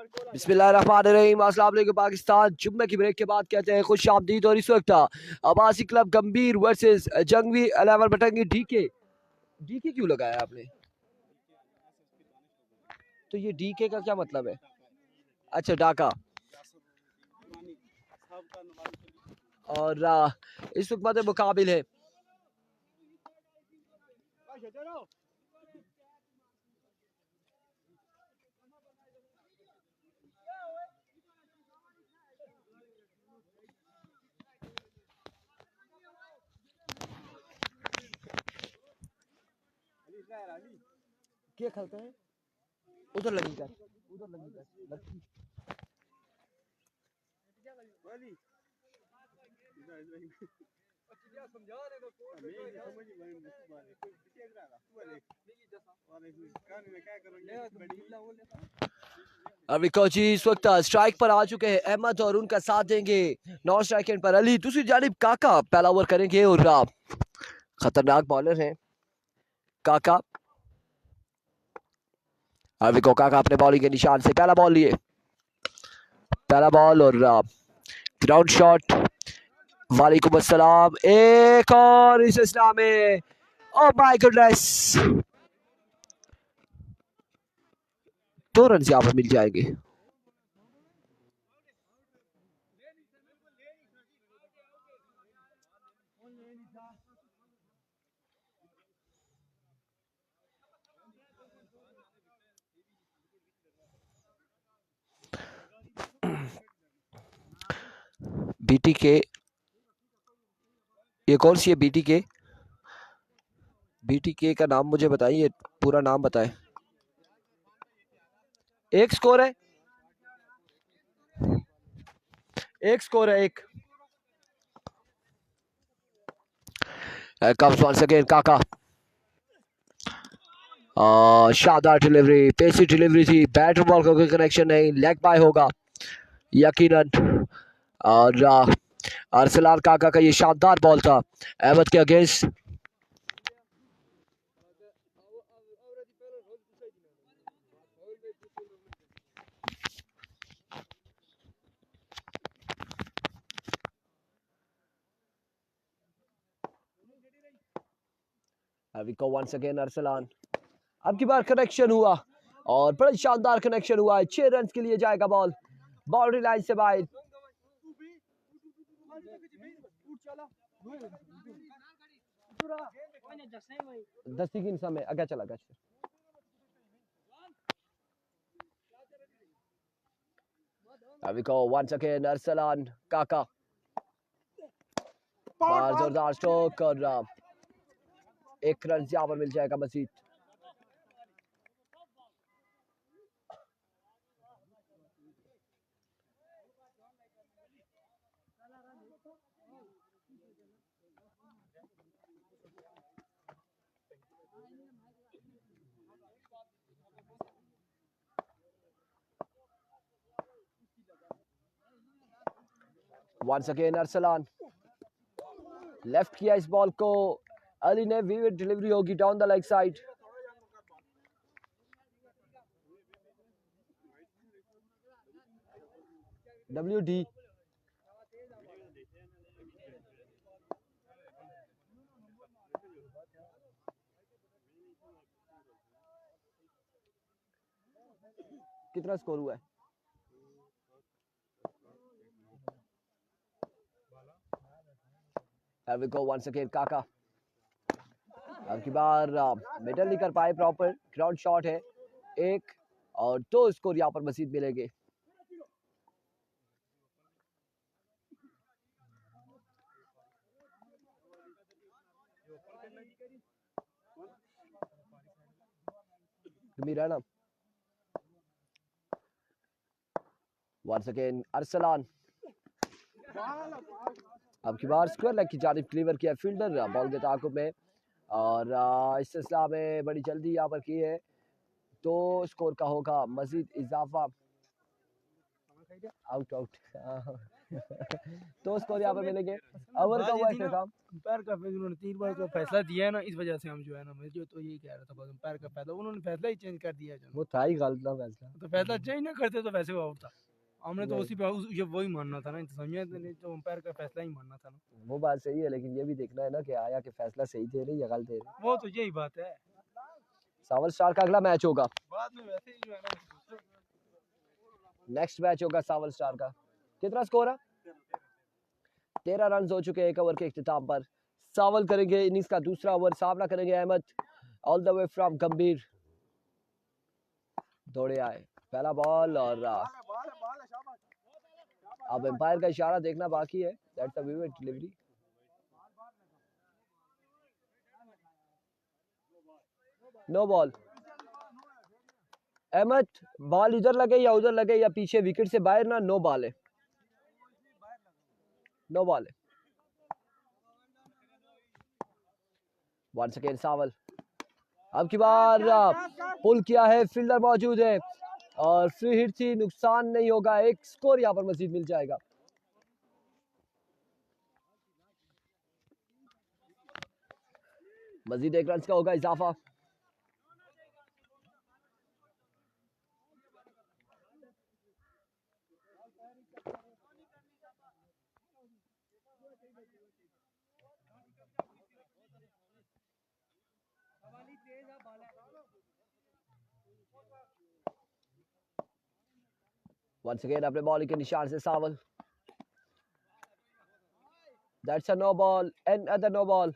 बिस्मिल्लाहिर्रहमानिर्रहीम। अस्सलाम वालेकुम पाकिस्तान। जुम्मे की ब्रेक के बाद कहते हैं खुश आमदीद। और इस वक्त आबासी क्लब गंभीर वर्सेस जंगवी 11 बटंगी डीके। डीके क्यों लगाया आपने? तो ये डीके का क्या मतलब है? अच्छा, डाका। और इस वक्त मध्य मुकाबिल है क्या खेलता है उधर लगी कर अभी कोची इस वक्त स्ट्राइक पर आ चुके हैं अहमद और उनका साथ देंगे नॉन स्ट्राइक एंड पर अली। दूसरी जानिब काका पहला ओवर करेंगे और खतरनाक बॉलर हैं काका। अभी को काका अपने बॉलिंग के निशान से पहला बॉल लिए, पहला बॉल और ग्राउंड शॉट। वालेकुम अस्सलाम। एक और इस इस्लाम में, ओह माय गुडनेस, 2 रन यहाँ पर मिल जाएंगे। बीटी के, ये कौन सी है बीटी के? बीटी के का नाम मुझे बताइए, पूरा नाम बताएं। एक स्कोर है, एक स्कोर है, एक। कम्स वंस अगेन काका। शानदार डिलीवरी, पेसी डिलीवरी थी, बैट बॉल का कोई कनेक्शन नहीं, लेग बाय होगा यकीनन। और अरसलान काका का ये शानदार बॉल था अहमद के अगेंस्ट। अभी को वंस अगेन अरसलान, अब की बार कनेक्शन हुआ और बड़ा शानदार कनेक्शन हुआ है। 6 रन के लिए जाएगा बॉल बाउंड्री लाइन से बाहर। दस्ती की समय आगे चला गया। अभी को वंस अगेन अरसलान काका, बार जोरदार स्ट्रोक और 1 रन यहाँ पर मिल जाएगा मजीद। वंस अगेन अरसलान, लेफ्ट किया इस बॉल को अली ने, विविड डिलीवरी होगी down the leg side. WD कितना स्कोर हुआ है? Here we go once again काका। अब की बार मिडल नहीं कर पाए प्रॉपर, ग्राउंड शॉट है, 1 और 2 स्कोर यहाँ पर मजीद मिलेंगे। रना once again अरसलान, अब की बार स्क्वायर लेग की जानिब डिलीवर किया फील्डर बॉल के ताकुब में और इस सिलसिला में बड़ी जल्दी यहाँ पर की है। 2 स्कोर का होगा मजीद इजाफा। आउट आउट तो स्कोर यहाँ पर मिलेंगे। ओवर का हुआ इख्तिताम। अंपायर का उन्होंने 3 बार तो फैसला दिया है ना, इस वजह से हम जो है ना, मैं जो तो यही कह रहा था, बस अंपायर का फैसला उन्होंने फैसला ही चेंज कर दिया है। वो था ही गलत ना फैसला, तो फैसला चेंज ना करते तो वैसे वो आउट था। हमने तो उसी पे ये वही मानना था ना, समझे नहीं, तो अंपायर का फैसला ही मानना था ना। वो बात सही है, लेकिन ये भी देखना है ना कि आया कि फैसला सही दे रहे या गलत दे रहे। वो तो यही बात है। सावर स्टार का अगला मैच होगा, बाद में वैसे ही जो है ना, नेक्स्ट मैच होगा सावर स्टार का। कितना स्कोर है? 13 रन हो चुके हैं एक ओवर के इख्तिताम पर। सावल करेंगे इनिंग्स का दूसरा ओवर, सामना करेंगे Ahmed all the way from Gambhir. दौड़े आए, पहला बॉल और अब एम्पायर का इशारा देखना बाकी है। That's a vivid delivery. No ball. Ahmed ball इधर लगे या उधर लगे या पीछे विकेट से बाहर ना, नो बॉल है, नो बॉल है। वंस अगेन सावल, अब की बार पुल किया है, फील्डर मौजूद है और फ्री हिट थी, नुकसान नहीं होगा, एक स्कोर यहाँ पर मजीद मिल जाएगा। मजीद एक रन का होगा इजाफा। Once again अपने बॉल के निशान से सावल। That's a no ball, another no ball.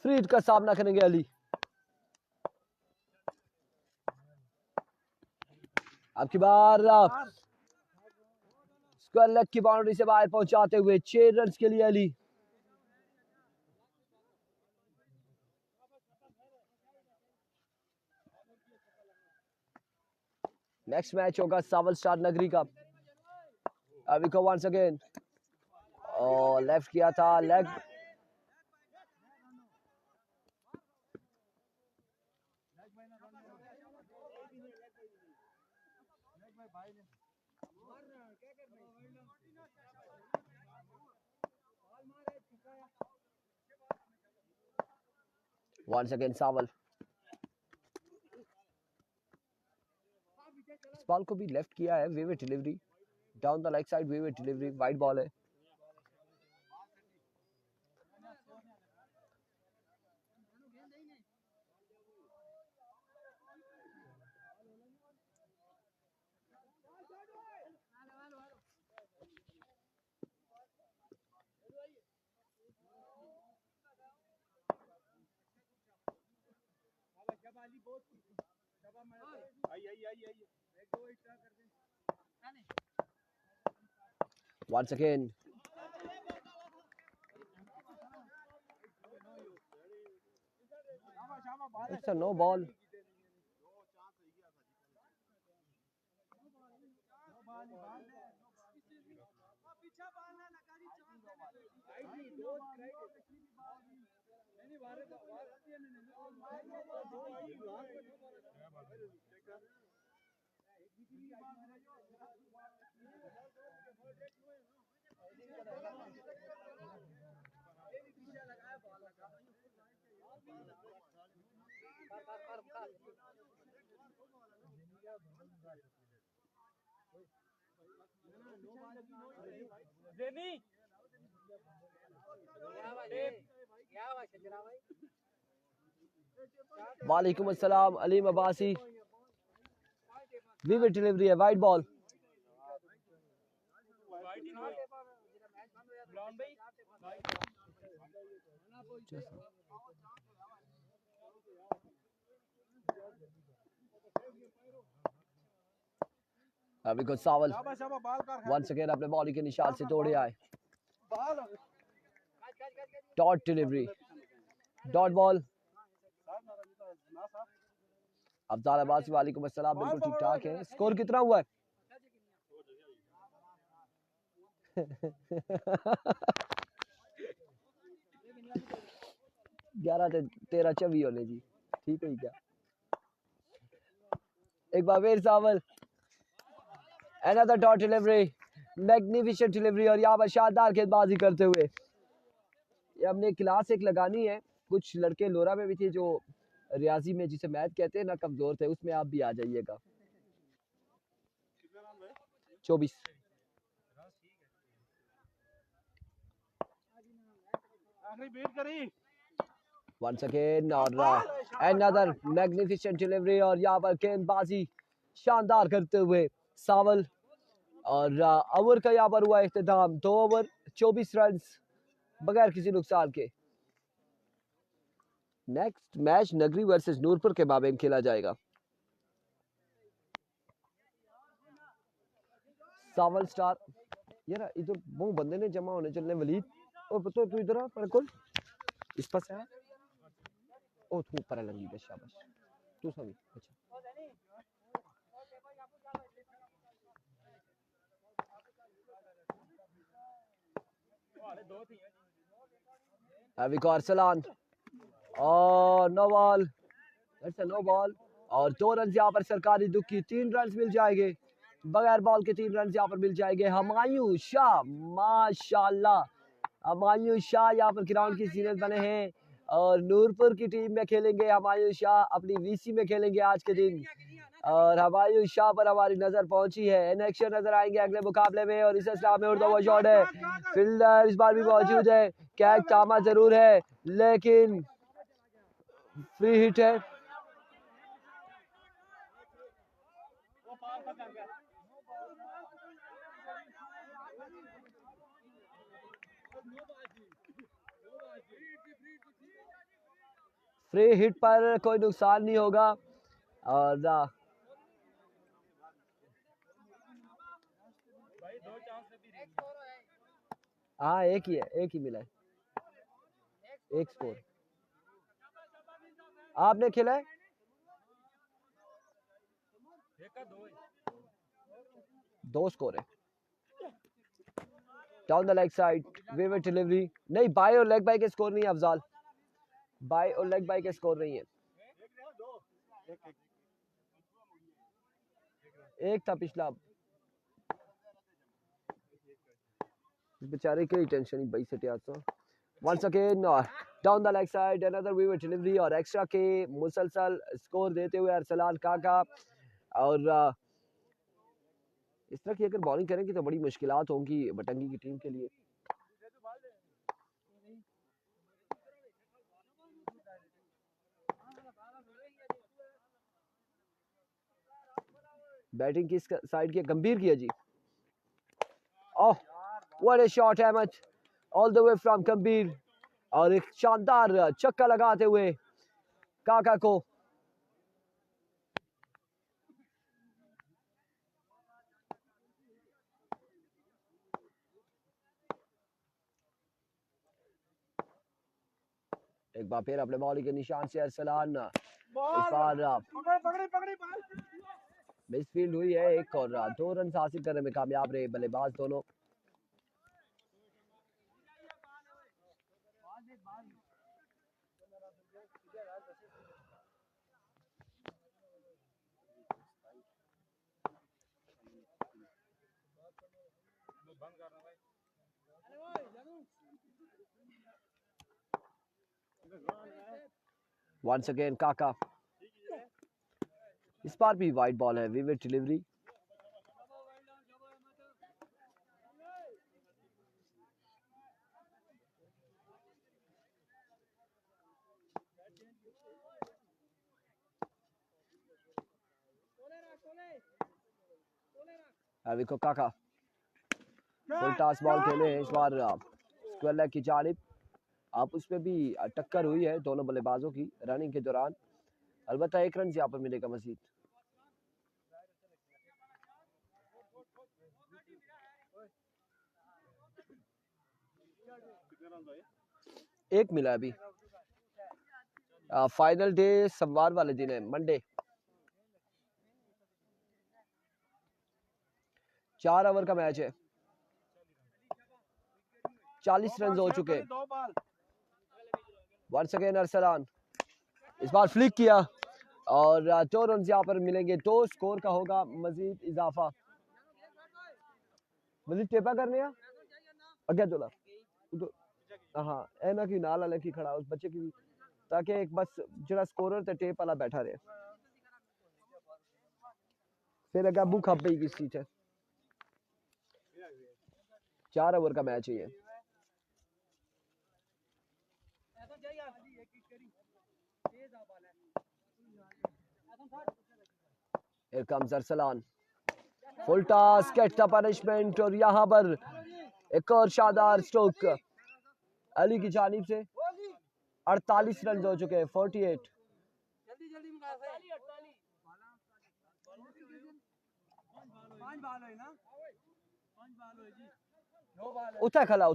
Free hit का सामना करेंगे अली। अब की बार स्क्वायर लेग की बाउंड्री से बाहर पहुंचाते हुए 6 रन के लिए अली। नेक्स्ट मैच होगा सावल स्टार नगरी का। अभी को वंस अगेन और लेफ्ट किया था, लेग वंस अगेन सावल। इस बॉल को भी लेफ्ट किया है, vivid delivery down the leg side, vivid delivery, wide ball है। Once again it's a no ball. वालेकुम अस्सलाम अलीम अब्बासी, विविड डिलीवरी है, वाइड बॉल। अभी को सावल वंस अगेन अपने बॉल के निशान से दौड़े आए, dot delivery, dot ball. Afzal Abbasi वालेकुम अस्सलाम, बिल्कुल ठीक ठाक है। स्कोर कितना हुआ है? 11-13-24 होने जी, ठीक है क्या? एक बार फिर सावल, another dot delivery, magnificent delivery और यहाँ पर शानदार गेंदबाजी करते हुए। ये हमने क्लास एक लगानी है, कुछ लड़के लोरा में भी थे जो रियाजी में जिसे मैथ कहते हैं ना कमजोर थे, उसमें आप भी आ जाइएगा। 24 once again और another magnificent delivery और यहाँ पर गेंदबाजी शानदार करते हुए सावल और ओवर का यहाँ पर हुआ इख्तिताम। 2 ओवर 24 रन बगैर किसी नुकसान के। नेक्स्ट मैच नगरी वर्सेस नूरपुर के माबेन खेला जाएगा। सावल स्टार यार इधर वो बंदे ने जमा होने चलने वलीद और पता तू इधर आ बिल्कुल इस पास है ओ तू ऊपर लंगी बस शाबाश तू सभी अच्छा अभी Arsalan और no ball, that's a no ball और 2 रन यहाँ पर सरकारी दुख की। 3 रन मिल जाएंगे बगैर बॉल के, 3 रन यहाँ पर मिल जाएंगे। हुमायूं शाह माशाल्लाह, हुमायूं शाह यहाँ पर ग्राउंड की सीनियर बने हैं और नूरपुर की टीम में खेलेंगे। हुमायूं शाह अपनी वीसी में खेलेंगे आज के दिन और हुमायूं शाह पर हमारी नजर पहुंची है। इन एक्शन नजर आएंगे अगले मुकाबले में और इस इस्लाम में उड़ता हुआ शॉट है। फील्डर इस बार भी मौजूद है, कैच तामा जरूर है लेकिन फ्री हिट है। फ्री हिट पर कोई नुकसान नहीं होगा और हाँ एक ही मिला है, एक स्कोर आपने खेला है। दो स्कोर है। Down the leg side vivid delivery नहीं, बाय और लेग बाय के स्कोर नहीं है अफजाल, बाय और लेग बाय के स्कोर नहीं है। एक था पिछला, बेचारे की टेंशन ही 22 से तो once again down the leg side another vivid delivery और एक्स्ट्रा के मुसलसल स्कोर देते हुए अरसलान काका और इस तरह की अगर बॉलिंग करेंगे तो बड़ी मुश्किलात होंगी बटंगी की टीम के लिए। बैटिंग किस साइड की? गंभीर की है जी। Oh what a shot Ahmad all the way from Gambhir और एक शानदार छक्का लगाते हुए काका को एक बार फिर अपने बॉलिंग के निशान से अरसलान इस बार मिसफील्ड हुई है एक और 2 रन हासिल करने में कामयाब रहे बल्लेबाज दोनों। Once again काका, इस बार भी वाइड बॉल है, विविड डिलीवरी विको काका फुल टॉस बॉल खेले इस बार स्क्वायर लेग की जानिब। आप उसमें भी टक्कर हुई है दोनों बल्लेबाजों की रनिंग के दौरान, अलबत्ता 1 रन यहाँ पर मिलेगा मजीद। एक मिला अभी। फाइनल डे सोमवार वाले दिन है, मंडे 4 ओवर का मैच है, 40 रन हो चुके। वंस अगेन अरसलान, इस बार फ्लिक किया और 2 रन यहाँ पर मिलेंगे, तो स्कोर का होगा मजीद इजाफा। मजीद टेपा करने अगे चला हाँ एना की नाल वाले की खड़ा उस बच्चे की, ताकि एक बस जरा स्कोरर ते टेप वाला बैठा रहे, फिर अगर बुक खप गई किसी से। 4 ओवर का मैच है ये। Here comes Arsalan, full toss, get the punishment, और यहाँ पर एक और शानदार स्ट्रोक अली की जानिब से। 48 रन हो चुके हैं, 48। उठा खला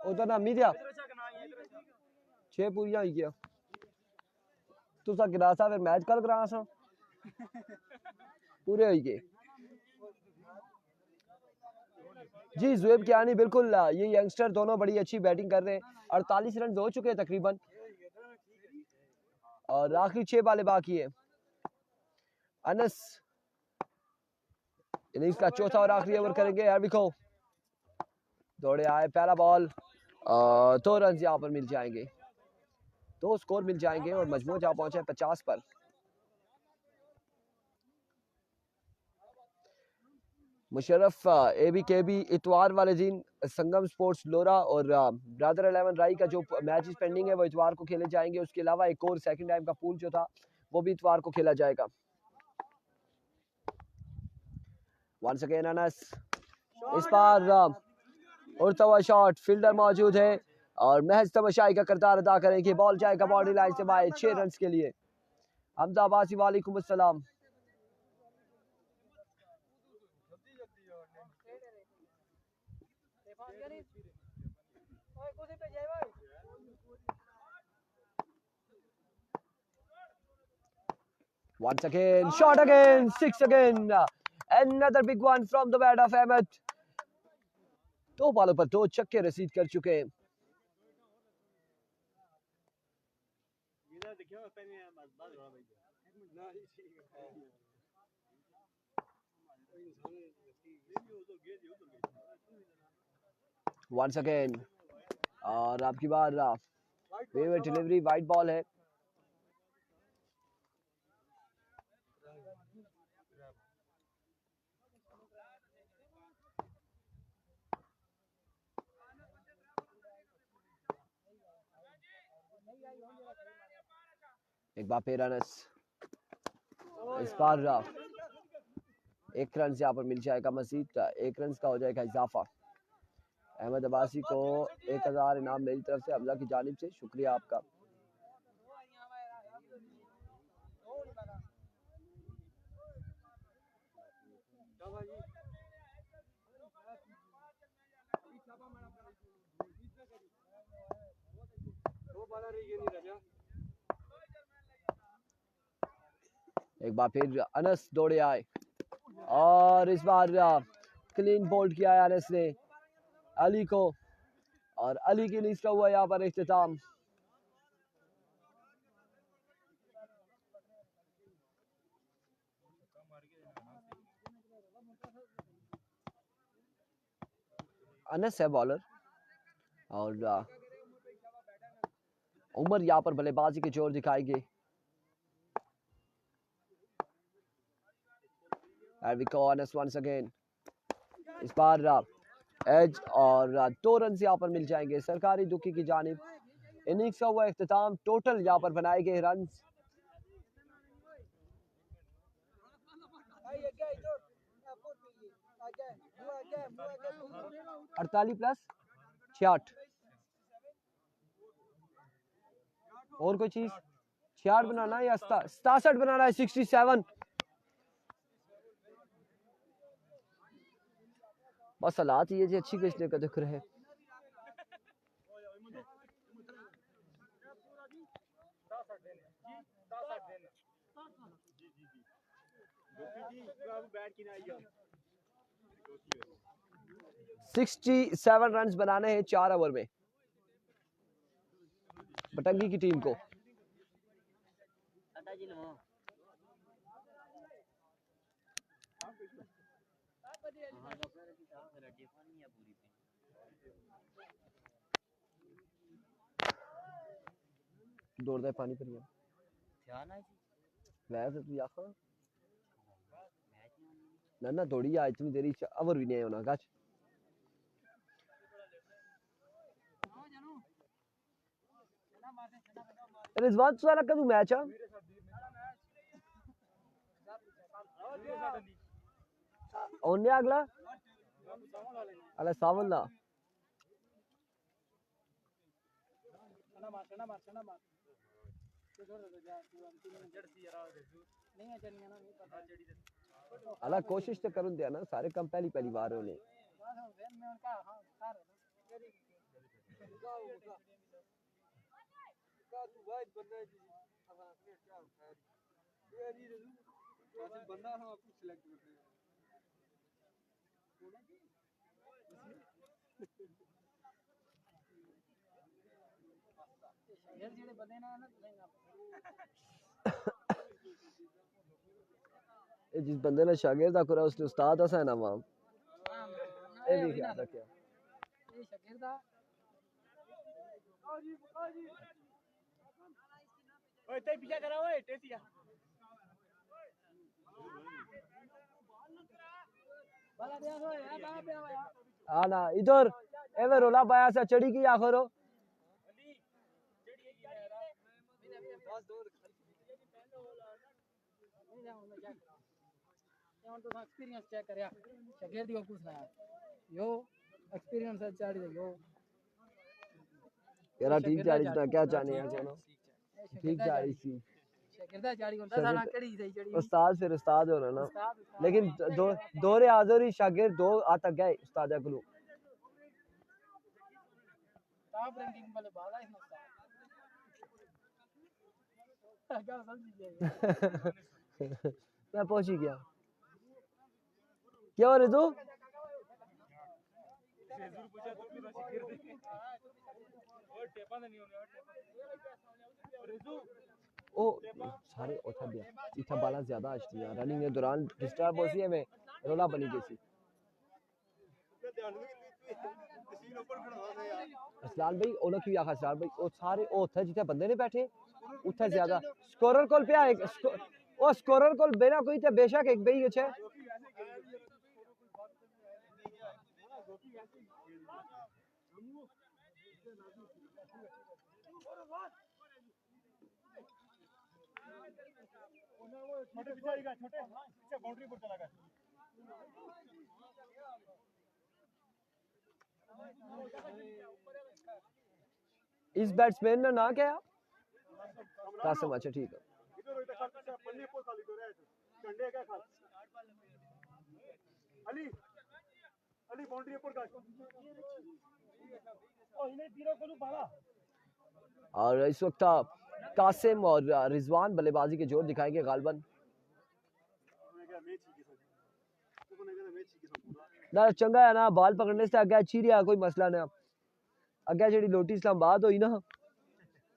उधर ना मीडिया 6 पूरियां होई गया तुसा गिरासा फिर मैच कल कराना सा पूरे होई गए जी। जुएब कियानी बिल्कुल, ये यंगस्टर दोनों बड़ी अच्छी बैटिंग कर रहे हैं। 48 रन हो चुके हैं तकरीबन, और आखिरी 6 बालें बाकी है। अनस इनिंग्स का चौथा और आखिरी ओवर करेंगे। यार दौड़े आए, पहला बॉल, 2 रन यहाँ पर मिल जाएंगे, 2 स्कोर मिल जाएंगे, और मजमू जहाँ पहुंचे 50 पर। मुशर्रफ ABKB इतवार वाले दिन संगम स्पोर्ट्स लोरा और ब्रदर 11 राई का जो मैचेस पेंडिंग है वो इतवार को खेले जाएंगे। उसके अलावा एक और सेकंड टाइम का पूल जो था वो भी इतवार को खेला जाएगा। वंस अगेन अनस, इस बार उड़ता हुआ शॉट, फील्डर मौजूद है और महज तमाशाई का किरदार अदा करेंगे। बॉल जाएगा बॉडी लाइन से बाहर 6 रन के लिए। हमजा अब्बासी वालेकुम अस्सलाम। Once again, shot again, 6 again. Another big one from the bat of Ahmed. 2 बॉलों पर 2 छक्के रसीद कर चुके हैं। Once again, और आपकी बार फेवरेट डिलीवरी वाइट बॉल है। एक बार फिर अनस, इस बार 1 रन से यहाँ पर मिल जाएगा मजीद, 1 रन का हो जाएगा इजाफा। अहमद अब्बासी को 1000 इनाम मेरी तरफ से, हमजा की जानिब से, शुक्रिया आपका। एक बार फिर अनस दौड़े आए और इस बार क्लीन बोल्ड किया है अनस ने अली को, और अली की इनिंग्स का हुआ यहाँ पर इख्तिताम। अनस है बॉलर और उमर यहाँ पर बल्लेबाजी के जोर दिखाएंगे। And we corners once again. इस बार एज और 2 रन यहाँ पर मिल जाएंगे सरकारी दुखी की जानिब। इनिंग्स का हुआ इख्तिताम, टोटल यहाँ पर बनाए गए रन 48 प्लस 66 और कोई चीज 66 बनाना है या 67 बनाना है 67। बस हालात ये जी अच्छी पिछले का दिख रहे हैं। सिक्सटी 67 रन बनाने हैं 4 ओवर में बटंगी की टीम को। दौड़दा है पानी पर वैसे तू आखा ना ना दौड़ी आज इतनी देरी ओवर भी नहीं होना गच रिजवान सारा कदू मैच आ ओने अगला अगला सावला अला कोशिश तो करूं दिया ना सारे कम पहली पहली बार होने जिस बंदे ने शागिर्द करा उसने उस्ताद हसन ना मां ए भी ख्याल रखिया ये शागिर्द ओए ते पीछा करा ओए टेसिया बाला दे हो यार बाला पे आया हां ना इधर एवे रोला पाया सा चढ़ी की आखरो तो एक्सपीरियंस चेक करया शागिर्द को पूछना यो एक्सपीरियंस है चाड़ी यो यार ठीक चाड़ी ना क्या चाहने हैं चलो ठीक चाड़ी सी शागिर्द चाड़ी को सारा कड़ी सही चढ़ी उस्ताद फिर उस्ताद होना ना लेकिन दौरे हाजिर ही शागिर्द 2 आता गए उस्ताद को टॉप रैंकिंग वाले बाला है क्या समझ गए मैं पहुंच ही गया क्या हो रहे तू ओ सारे उठा दिया इतना बाला ज्यादा आजती है रनिंग के दौरान डिस्टर्ब हो सी है में रोला बनी गई सी असलान भाई ओना की आखा असलान भाई ओ सारे ओ थे जिथे बंदे ने बैठे उथे ज्यादा स्कोरर कोल पे आए ओ स्कोरर कोल बिना कोई ते बेशक एक बई छे छोटे पिछाड़ी का छोटे पीछे बाउंड्री पर चला गया इस बैट्समैन ने ना क्या कासिम अच्छा ठीक है अली अली बाउंड्री पर और इस वक्त कासिम और रिजवान बल्लेबाजी के जोर दिखाएंगे गालबन ना चंगा है ना बाल पकड़ने से आगे अच्छी रहा कोई मसला ना अगे जी लोटी इस्लामाबाद हुई ना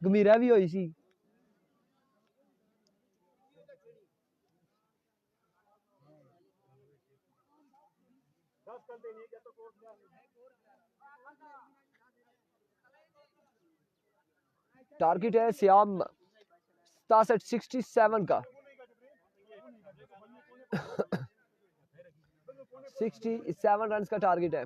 गमीरा भी हुई सी टारगेट है सियाम 67 का 67 रन का टारगेट है।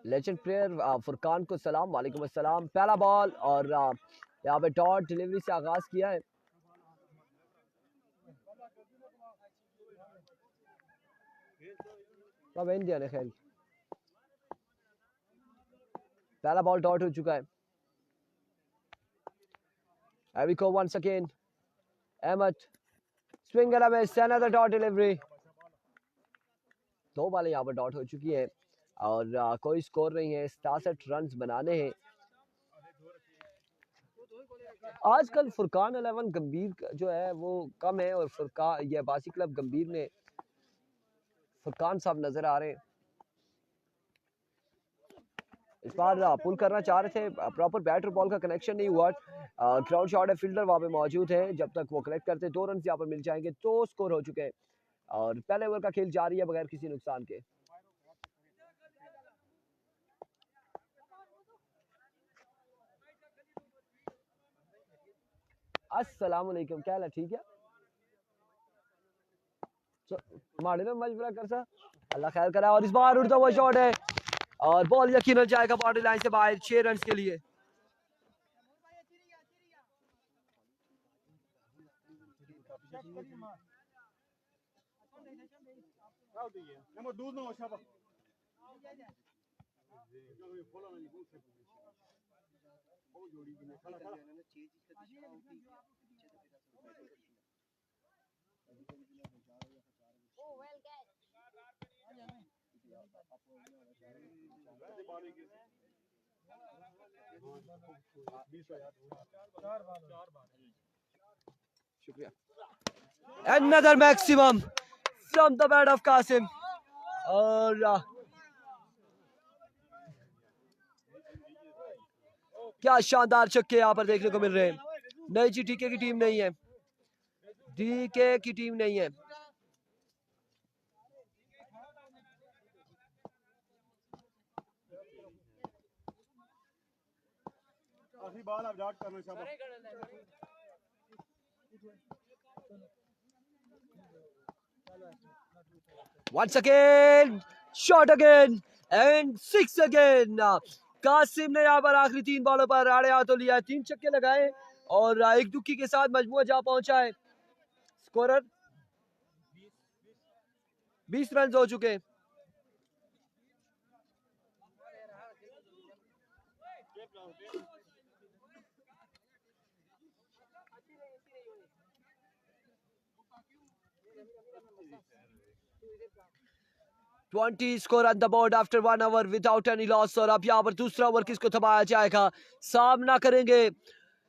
लेजेंड प्लेयर फुरकान को सलाम, वालेकुम अस्सलाम। पहला बॉल और यहाँ पे डॉट डिलीवरी से आगाज किया है। अब इंडिया ने खेल पहला बॉल डॉट हो चुका है। एविको वंस अगेन, अहमद स्विंगर में अनदर डॉट डिलीवरी। दो बालें यहाँ पर डॉट हो चुकी है और कोई स्कोर नहीं है। 67 रन बनाने हैं। आजकल फुरकान 11 गंभीर जो है वो कम है और फुरकान ये बासी क्लब गंभीर में फुरकान साहब नजर आ रहे हैं। इस बार पुल करना चाह रहे थे, प्रॉपर बैट और बॉल का कनेक्शन नहीं हुआ। ग्राउंड शॉट है, फील्डर वहां पे मौजूद है। जब तक वो कनेक्ट करते 2 रन यहाँ पर मिल जाएंगे तो स्कोर हो चुके हैं और पहले ओवर का खेल जारी है बगैर किसी नुकसान के। अस्सलाम वालेकुम, क्या हाल है? ठीक है, माड़े में मशवरा कर सा, अल्लाह खैर करा। और इस बार उड़ता हुआ शॉट है और बॉल यकीनन जाएगा बाउंड्री लाइन से बाहर 6 रन के लिए। शुक्रिया। Another maximum from the bat of Qasim और क्या शानदार छक्के यहाँ पर देखने को मिल रहे हैं। नहीं जी, डीके की टीम नहीं है, डीके की टीम नहीं है। Once again, shot again and 6 again. Qasim ने यहाँ पर आखिरी 3 बॉलों पर आड़े हाथों लिया, 3 छक्के लगाए और एक दुक्की के साथ मजमुआ जा पहुंचा है। स्कोरर 20 रन हो चुके। Score on the board after 1 over without any loss. और अब यहाँ पर दूसरा ओवर किसको थमाया जाएगा? सामना करेंगे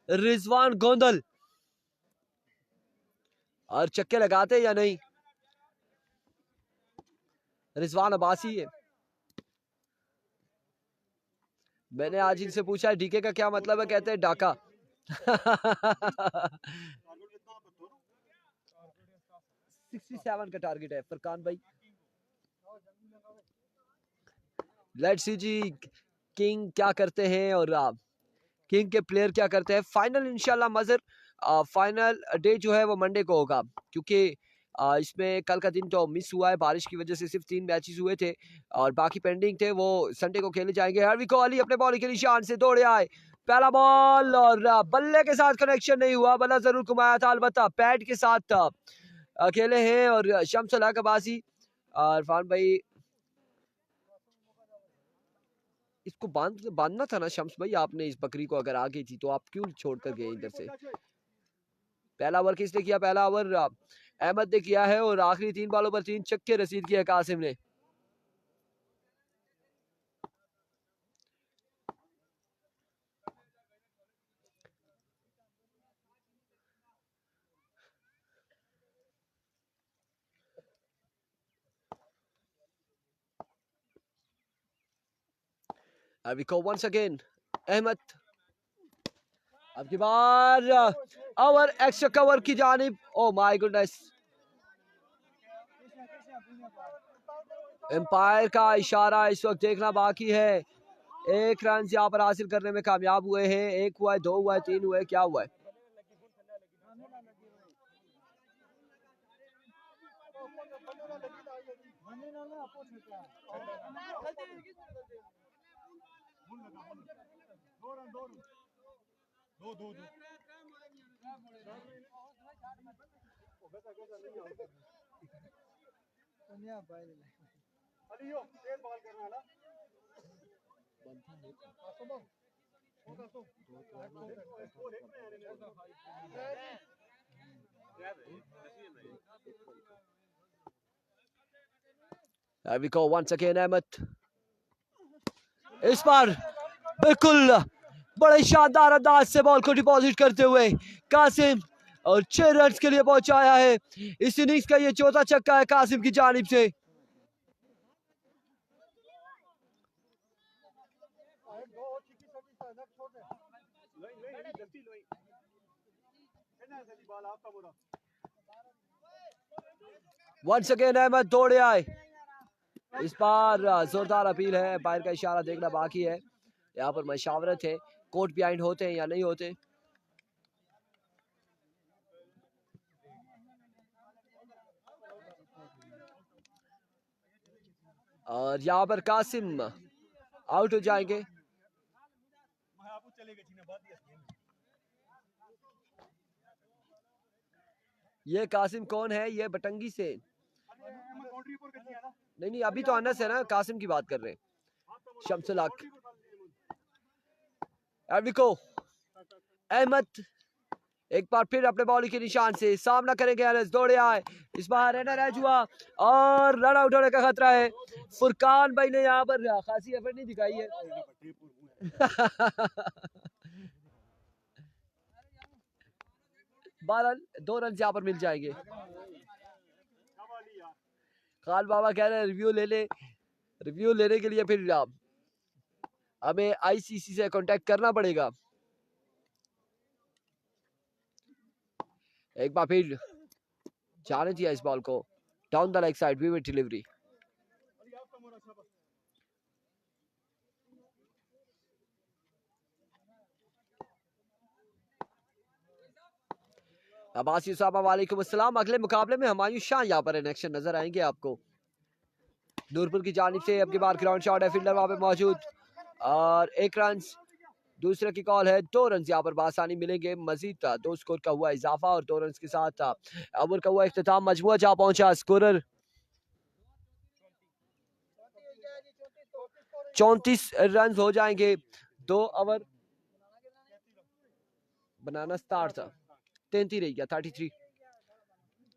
रिजवान गोंदल। और चक्के लगाते या नहीं? रिजवान अब्बासी है। मैंने आज इनसे पूछा है डीके का क्या मतलब है, कहते हैं डाका। 67 का टारगेट है फरकान भाई। लेट्स सी जी किंग क्या करते हैं और किंग के प्लेयर क्या करते हैं। फाइनल इंशाल्लाह मजर फाइनल डे जो है वो मंडे को होगा, क्योंकि इसमें कल का दिन तो मिस हुआ है, बारिश की वजह से सिर्फ 3 मैचेस हुए थे और बाकी पेंडिंग थे, वो संडे को खेले जाएंगे। हार्वी कोहली अपने बॉलिंग के निशान से दौड़े आए, पहला बॉल और बल्ले के साथ कनेक्शन नहीं हुआ, बल्ला जरूर घुमाया था, अलबत्ता पैड के साथ अकेले हैं और शम्स अल हक अब्बासी और इरफान भाई। इसको बांधना था ना शम्स भाई, आपने इस बकरी को अगर आ गई थी तो आप क्यों छोड़ कर गए इधर से? पहला ओवर किसने किया? पहला ओवर अहमद ने किया है और आखिरी 3 बॉलों पर 3 छक्के रसीद किया कासिम ने। अभी वंस अगेन अहमद, अब की बार ओवर एक्स्ट्रा कवर की जानिब। ओ माय गुडनेस, एम्पायर का इशारा इस वक्त देखना बाकी है। 1 रन यहाँ पर हासिल करने में कामयाब हुए हैं। 1 हुआ है, 2 हुआ है, 3 हुआ है, क्या हुआ है? There we go once again Ahmad. इस बार बिल्कुल बड़े शानदार अंदाज से बॉल को डिपॉजिट करते हुए कासिम और 6 रन के लिए पहुंचाया है। इस इनिंग्स का ये चौथा छक्का है कासिम की जानिब से। वंस अगेन अहमद दौड़े आए। इस बार जोरदार अपील है, एम्पायर का इशारा देखना बाकी है। यहाँ पर मशावरत है, कोर्ट बिहाइंड होते हैं या नहीं होते। और यहाँ पर कासिम आउट हो जाएंगे। ये कासिम कौन है? ये बटंगी से नहीं, अभी तो अनस है ना, कासिम की बात कर रहे हैं। शम्सुल हक। अहमद एक बार फिर अपने बॉलिंग के निशान से सामना करेंगे। अनस दौड़े आए। इस बार रनर एज हुआ और रन आउट होने का खतरा है। फुरकान भाई ने यहाँ पर खासी एफर्ट नहीं दिखाई है। 2 रन यहाँ पर मिल जाएंगे। खान बाबा कह रहे हैं रिव्यू ले ले। रिव्यू लेने के लिए फिर हमें आईसीसी से कांटेक्ट करना पड़ेगा। एक बार फिर जाने दिया इस बॉल को down the leg side, vivid delivery. Abbas Yusuf वालेकुम अस्सलाम। अगले मुकाबले में हुमायूं शाह यहाँ पर इन एक्शन नजर आएंगे आपको। नूरपुर की जानिब से अब की बार ग्राउंड शॉट है, फील्डर वहां पे मौजूद और 1 रन। दूसरे की कॉल है। 2 रन यहाँ पर बासानी मिलेंगे। मजीद 2 स्कोर का हुआ इजाफा और 2 रन के साथ ओवर का हुआ इख्तिताम। मजमुआ जहाँ पहुंचा स्कोरर 34 रन हो जाएंगे। 2 ओवर बनाना स्टार था, 33 रह गया, 33।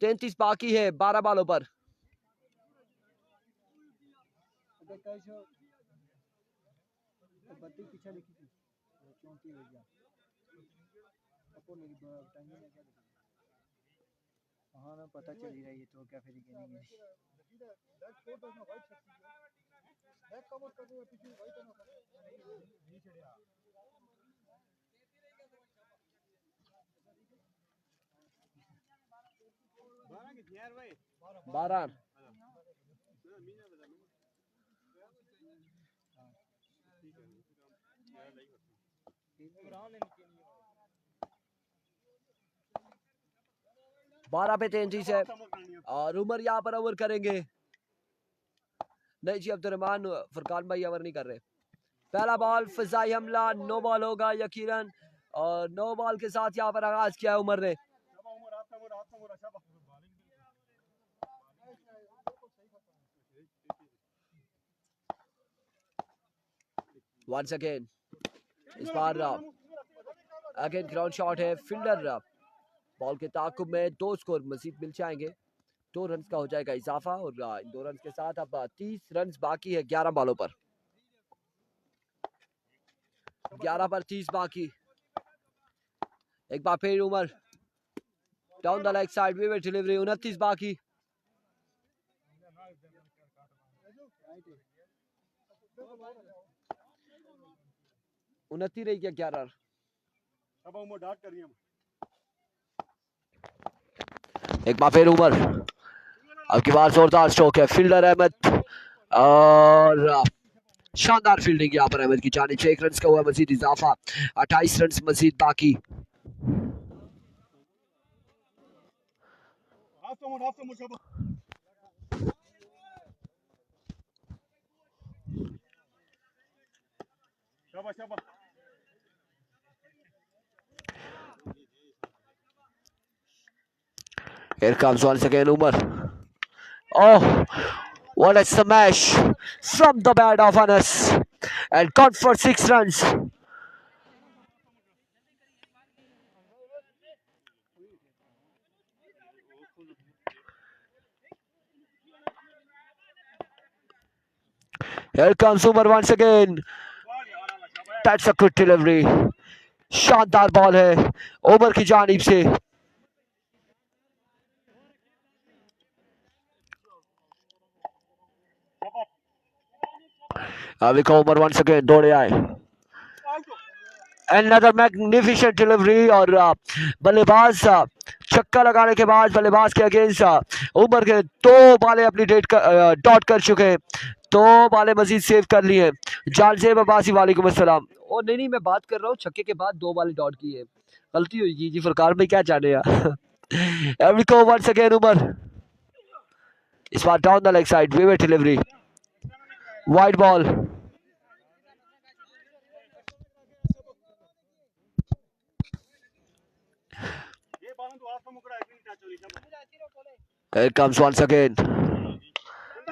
33 बाकी है 12 बालों पर। पता चल ही रहा है तो क्या फिर बारह। बारह पे 33 है और उमर यहाँ पर ओवर करेंगे। नहीं जी, अब्दुर्रहमान फुरकान भाई ओवर नहीं कर रहे। पहला बॉल फिजाई हमला, नो बॉल होगा यकीनन और नो बॉल के साथ यहाँ पर आगाज किया है उमर ने। वंस अगेन इस बार अगेन ग्राउंड शॉट है। फील्डर बॉल के ताकुब में 2 स्कोर मजीद मिल जाएंगे। 2 रन का हो जाएगा इजाफा और इन 2 रन के साथ अब 30 रन बाकी है 11 बॉलों पर। 11 पर 30 बाकी। एक बार फिर Umar down the leg side, vivid delivery. 29 बाकी। उनतीस रही क्या 11। एक बार फिर उमर, अब की बार जोरदार स्ट्रोक है। फील्डर अहमद और शानदार फील्डिंग यहाँ पर अहमद की जानिब से। 1 रन का हुआ मजीद इजाफा, 28 रन मजीद बाकी। Here comes once again Umar. Oh, what a smash from the bat of Anas, and caught for 6 runs. Here comes Umar once again. That's a good delivery. शानदार बॉल है उमर की जानिब से। देखो उमर once again दौड़े आए। Another magnificent delivery और बल्लेबाज छक्का लगाने के बाद बल्लेबाज के अगेंस्ट उमर के 2 बालें अपनी डॉट कर चुके हैं, 2 बालें मजीद सेव कर ली हैं। जानजेब अब्बासी वालेकुम अस्सलाम। ओ नहीं मैं बात कर रहा हूँ छक्के के बाद 2 बालें डॉट की है, गलती हुई जी फुरकान भाई, क्या जाने यार। एवरीको वंस अगेन उमर, इस बार down the leg side, vivid delivery, wide ball. Here comes once again.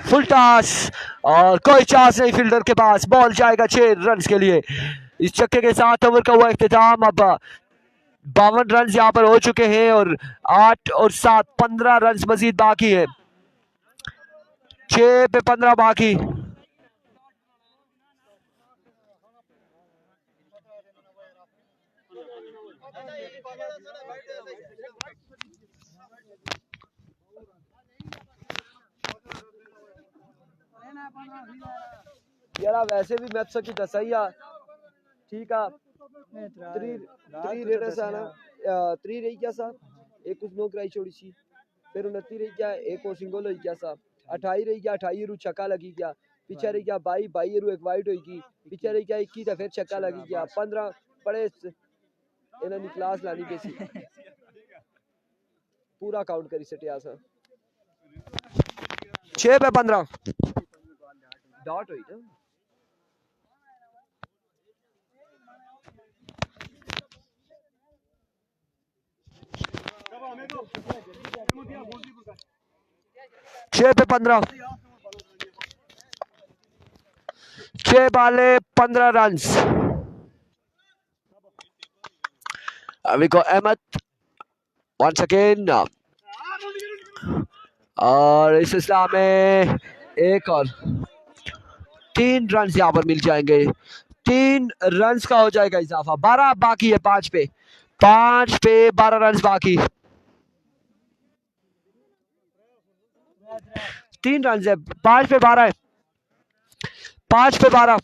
Full toss और कोई चांस नहीं फील्डर के पास, बॉल जाएगा 6 रन के लिए। इस छक्के के साथ ओवर का हुआ इख्तिताम। अब 52 रन यहाँ पर हो चुके हैं और 8 और 7 15 रन मजीद बाकी है, 6 पे 15 बाकी। यार वैसे भी मैच की दसाई ठीक है, 3 रेडर्स आना 3 रही क्या सा, एक कुछ नो कराई छोड़ी सी, फिर 29 रही क्या, एक और सिंगल होई क्या सा, 28 रही क्या, 28 रू छक्का लगी क्या, पीछे रही क्या 22 रू एक वाइड होई की, पीछे रही क्या 21 फिर छक्का लगी क्या, 15 पड़े इन्होंने क्लास लानी कैसी पूरा काउंट करी सटिया सा 6 पे 15 डॉट हुई ना। छह पे 15, 6 बाले 15 रन। अभी को अहमद once again और इस सिलसिला में एक और 3 रन यहाँ पर मिल जाएंगे, 3 रन का हो जाएगा इजाफा। 12 बाकी है, 5 पे 12 रन बाकी, 3 रन है, 5 पे 12 है, 5 पे 12,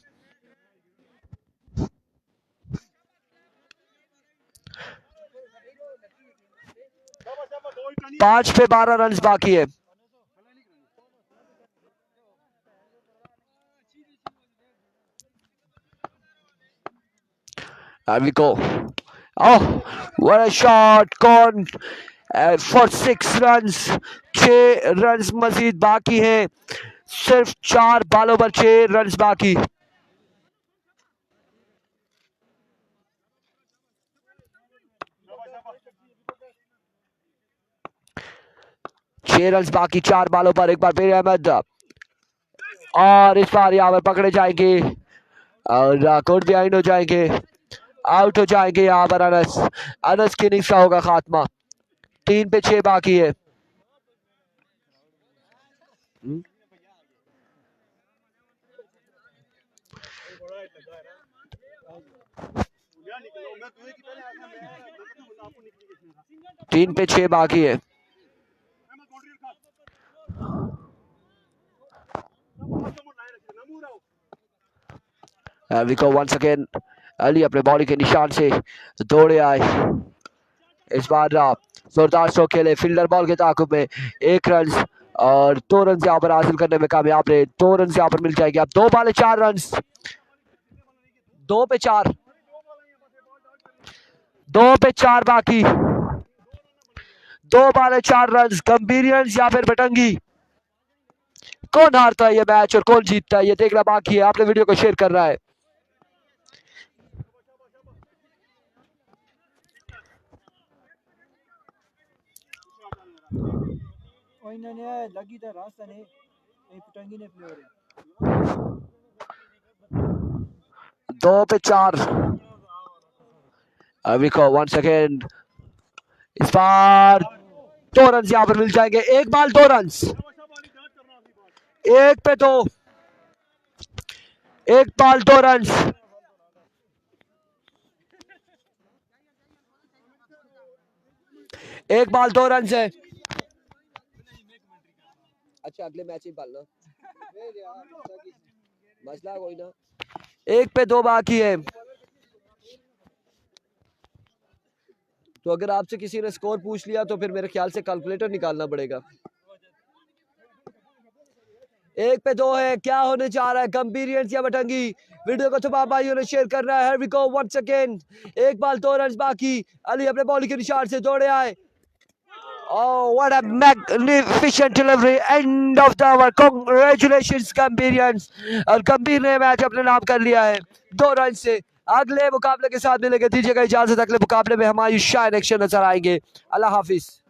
5 पे 12 रन बाकी है। There we go. Oh, what a shot! Gone for 6 runs. 6 run मजीद बाकी है, सिर्फ 4 बालों पर 6 रन बाकी। छह रन बाकी 4 बालों पर। एक बार फिर अहमद और इस बार यहाँ पर पकड़े जाएंगे और कोर्ट बिहाइंड हो जाएंगे, आउट हो जाएंगे यहाँ पर। अनस की इनिंग्स का होगा खात्मा। 3 पे 6 बाकी है। तीन पे 6 बाकी है। We go once again. Ali अपने बॉडी के निशान से दौड़े आए, इस बार जोरदार स्ट्रोक खेले, फील्डर बॉल के ताकुब में 1 रन और 2 रन यहाँ पर हासिल करने में कामयाब रहे। 2 रन यहाँ पर मिल जाएंगे। अब 2 बॉल 4 रन, 2 पे 4, 2 पे 4 बाकी, 2 बॉल 4 रन। गंभीरियंस या फिर बटंगी, कौन हारता है ये मैच और कौन जीतता है ये देखना बाकी है। आपने वीडियो को शेयर करना है। लगी था रास्ता नहीं पटंगी ने प्लेयर 2 पे 4। अभी को 1 सेकेंड, इस बार 2 रन यहाँ पर मिल जाएंगे। 1 बॉल 2 रन, 1 पे 2, 1 बॉल 2 रन। एक बॉल 2 रन है। अच्छा अगले मैच में पालना मसला कोई ना। 1 पे 2 बाकी है। तो अगर आपसे किसी ने स्कोर पूछ लिया तो फिर मेरे ख्याल से कैलकुलेटर निकालना पड़ेगा। 1 पे 2 है, क्या होने जा रहा है? गंभीरियंस या बटंगी? वीडियो को तमाम भाइयों ने शेयर करना है। We go once again. 1 ball 2 run बाकी। अली अपने बॉलिंग के निशान से दौड़े आए। Oh, what a magnificent delivery! End of the over. Congratulations, Gambirians. और गंभीर ने मैच अपने नाम कर लिया है 2 रन से। अगले मुकाबले के साथ मिलेंगे। दीजिएगा इजाजत। अगले मुकाबले में हमारी शाइन एक्शन नजर आएंगे। अल्लाह हाफिज।